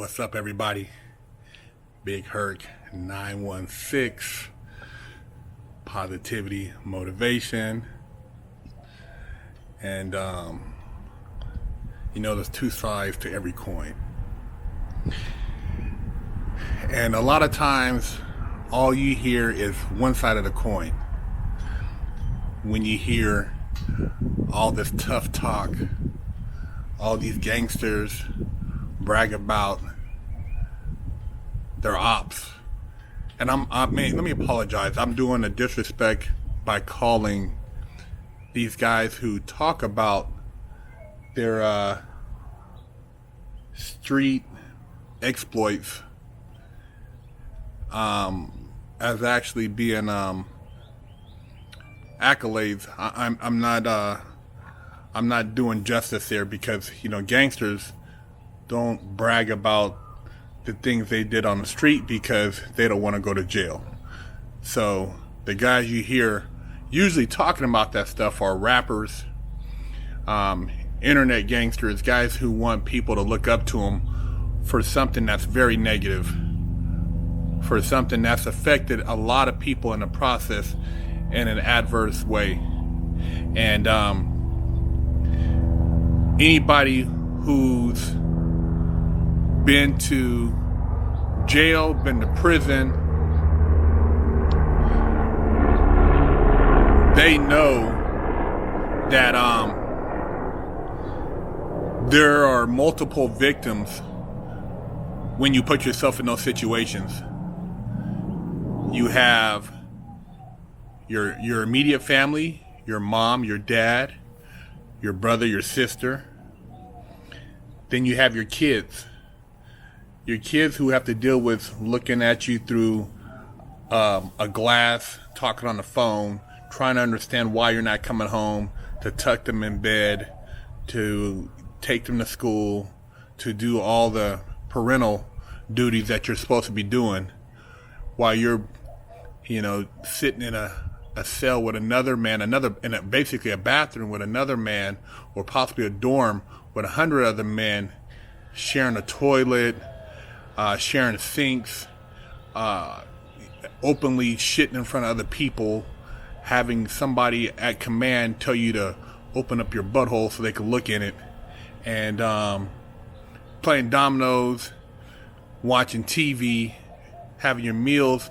What's up, everybody? Big Herc 916. Positivity, motivation. And, there's two sides to every coin. And a lot of times, all you hear is one side of the coin. When you hear all this tough talk, all these gangsters brag about their ops. And let me apologize. I'm doing a disrespect by calling these guys who talk about their street exploits as actually being accolades. I'm not doing justice there, because gangsters don't brag about the things they did on the street because they don't want to go to jail. So the guys you hear usually talking about that stuff are rappers, internet gangsters, guys who want people to look up to them for something that's very negative, for something that's affected a lot of people in the process in an adverse way. And anybody who's been to jail, been to prison, they know that there are multiple victims when you put yourself in those situations. You have your immediate family, your mom, your dad, your brother, your sister. Then you have your kids. Your kids who have to deal with looking at you through a glass, talking on the phone, trying to understand why you're not coming home, to tuck them in bed, to take them to school, to do all the parental duties that you're supposed to be doing, while you're, sitting in a cell with another man, basically a bathroom with another man, or possibly a dorm with 100 other men, sharing a toilet, sharing sinks, openly shitting in front of other people, having somebody at command tell you to open up your butthole so they can look in it, and playing dominoes, watching TV, having your meals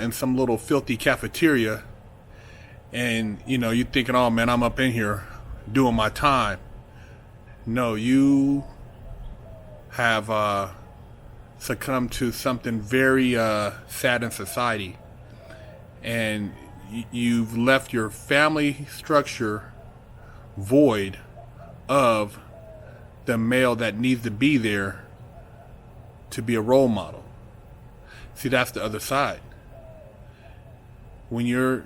in some little filthy cafeteria, and you're thinking, oh man, I'm up in here doing my time. No, you have succumbed to something very sad in society, and you've left your family structure void of the male that needs to be there to be a role model. See, that's the other side. When you're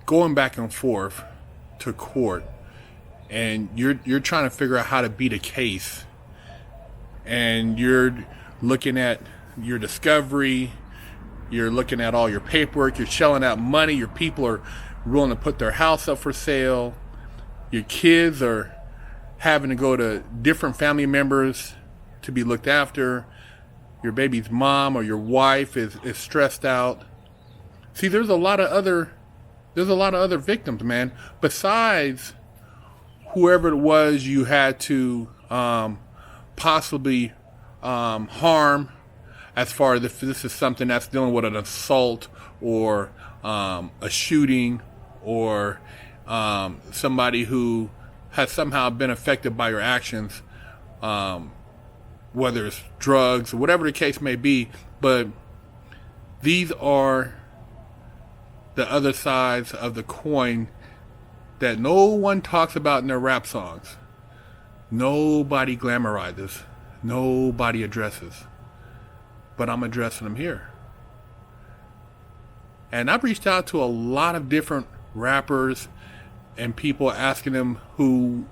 going back and forth to court and you're trying to figure out how to beat a case, and you're looking at your discovery, you're looking at all your paperwork, you're shelling out money, your people are willing to put their house up for sale, your kids are having to go to different family members to be looked after, your baby's mom or your wife is stressed out. See, there's a lot of other victims, man, besides whoever it was you had to possibly harm, as far as if this is something that's dealing with an assault or a shooting, or somebody who has somehow been affected by your actions, whether it's drugs or whatever the case may be. But these are the other sides of the coin that no one talks about in their rap songs. Nobody glamorizes. Nobody addresses. But I'm addressing them here. And I've reached out to a lot of different rappers and people, asking them who,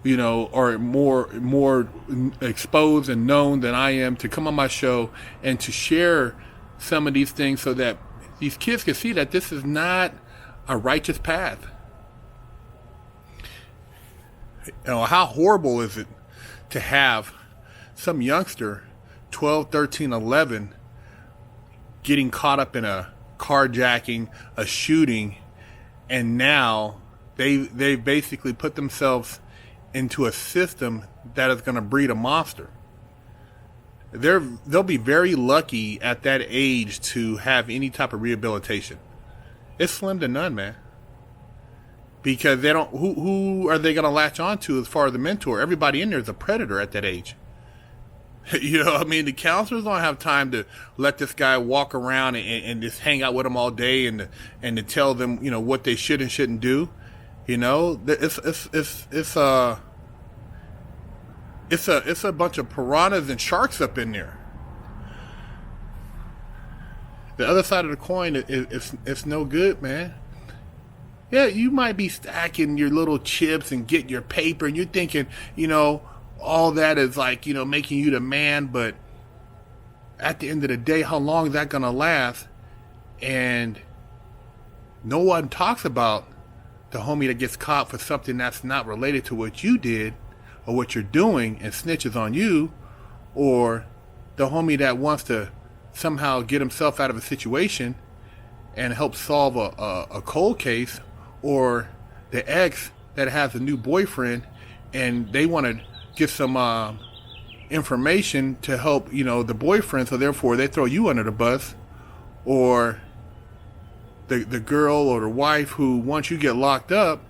are more exposed and known than I am, to come on my show and to share some of these things so that these kids can see that this is not a righteous path. How horrible is it to have some youngster 12, 13, 11, getting caught up in a carjacking, a shooting, and now they basically put themselves into a system that is going to breed a monster. They'll be very lucky at that age to have any type of rehabilitation. It's slim to none, man. Because they don't. Who are they going to latch on to as far as the mentor? Everybody in there is a predator at that age. You know, I mean, the counselors don't have time to let this guy walk around and just hang out with them all day and to tell them, you know, what they should and shouldn't do. You know, it's a bunch of piranhas and sharks up in there. The other side of the coin it's no good, man. Yeah, you might be stacking your little chips and get your paper, and you're thinking, you know, all that is like, you know, making you the man, but at the end of the day, how long is that going to last? And no one talks about the homie that gets caught for something that's not related to what you did or what you're doing and snitches on you, or the homie that wants to somehow get himself out of a situation and help solve a cold case, or the ex that has a new boyfriend and they want to get some information to help, you know, the boyfriend, so therefore they throw you under the bus, or the girl or the wife who, once you get locked up,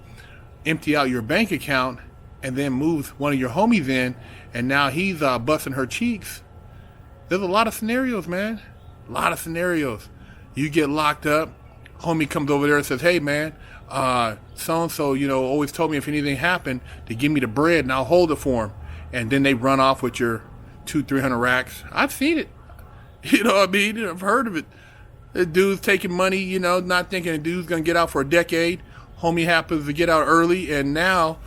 empty out your bank account and then moves one of your homies in, and now he's busting her cheeks. There's a lot of scenarios, man. A lot of scenarios. You get locked up, homie comes over there and says, hey, man, so-and-so, you know, always told me if anything happened to give me the bread and I'll hold it for him. And then they run off with your 200-300 racks. I've seen it. You know what I mean? I've heard of it. The dude's taking money, you know, not thinking the dude's going to get out for a decade. Homie happens to get out early, and now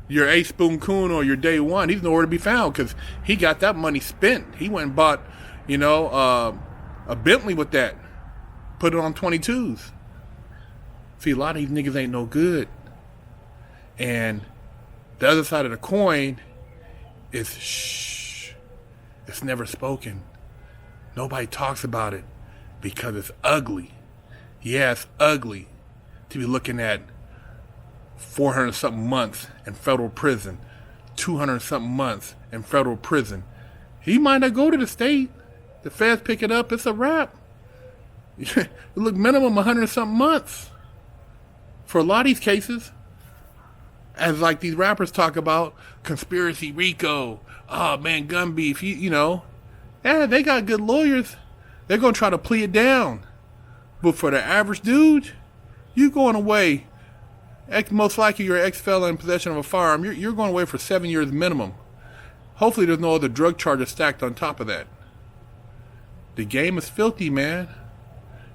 your A-Spoon Coon or your day one, he's nowhere to be found because he got that money spent. He went and bought, you know, a Bentley with that. Put it on 22s. See, a lot of these niggas ain't no good. And the other side of the coin is shh. It's never spoken. Nobody talks about it because it's ugly. Yeah, it's ugly to be looking at 400-something months in federal prison, 200-something months in federal prison. He might not go to the state. The feds pick it up. It's a wrap. Look, minimum 100-something months for a lot of these cases. As like these rappers talk about conspiracy, RICO, oh man, gun beef, you know. Yeah, they got good lawyers. They're going to try to plea it down. But for the average dude, you going away. Most likely you're an ex-felon in possession of a firearm. You're going away for 7 years minimum. Hopefully there's no other drug charges stacked on top of that. The game is filthy, man.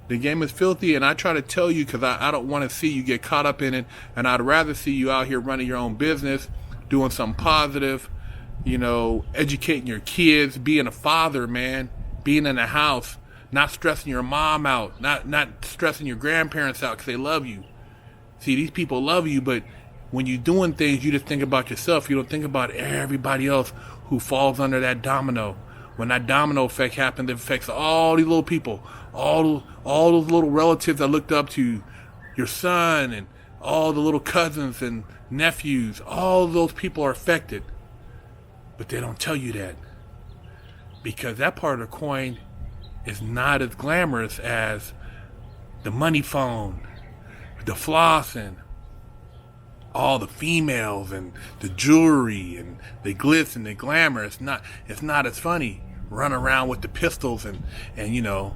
The game is filthy, and I try to tell you because I don't want to see you get caught up in it, and I'd rather see you out here running your own business, doing something positive, you know, educating your kids, being a father, man, being in the house, not stressing your mom out, not stressing your grandparents out because they love you. See, these people love you, but when you're doing things, you just think about yourself. You don't think about everybody else who falls under that domino. When that domino effect happens, it affects all these little people, all those little relatives that looked up to your son, and all the little cousins and nephews. All of those people are affected. But they don't tell you that. Because that part of the coin is not as glamorous as the money phone, the flossing, all the females and the jewelry and the glitz and the glamour. It's not as funny. Run around with the pistols and you know,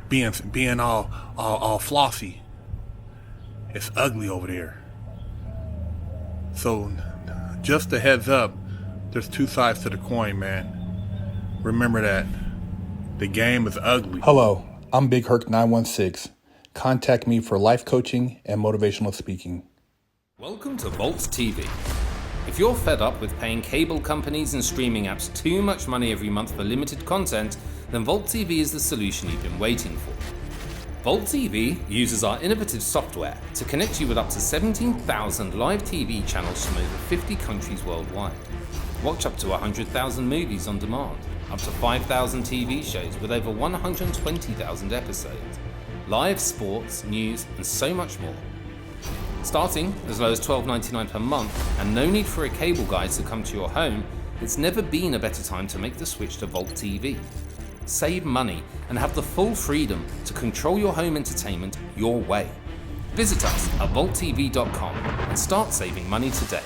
being all flossy. It's ugly over there. So just a heads up, there's two sides to the coin, man. Remember that. The game is ugly. Hello, I'm Big Herc 916. Contact me for life coaching and motivational speaking. Welcome to Vault TV. If you're fed up with paying cable companies and streaming apps too much money every month for limited content, then Vault TV is the solution you've been waiting for. Vault TV uses our innovative software to connect you with up to 17,000 live TV channels from over 50 countries worldwide. Watch up to 100,000 movies on demand, up to 5,000 TV shows with over 120,000 episodes, live sports, news, and so much more. Starting as low as $12.99 per month and no need for a cable guy to come to your home, it's never been a better time to make the switch to Volt TV. Save money and have the full freedom to control your home entertainment your way. Visit us at volttv.com and start saving money today.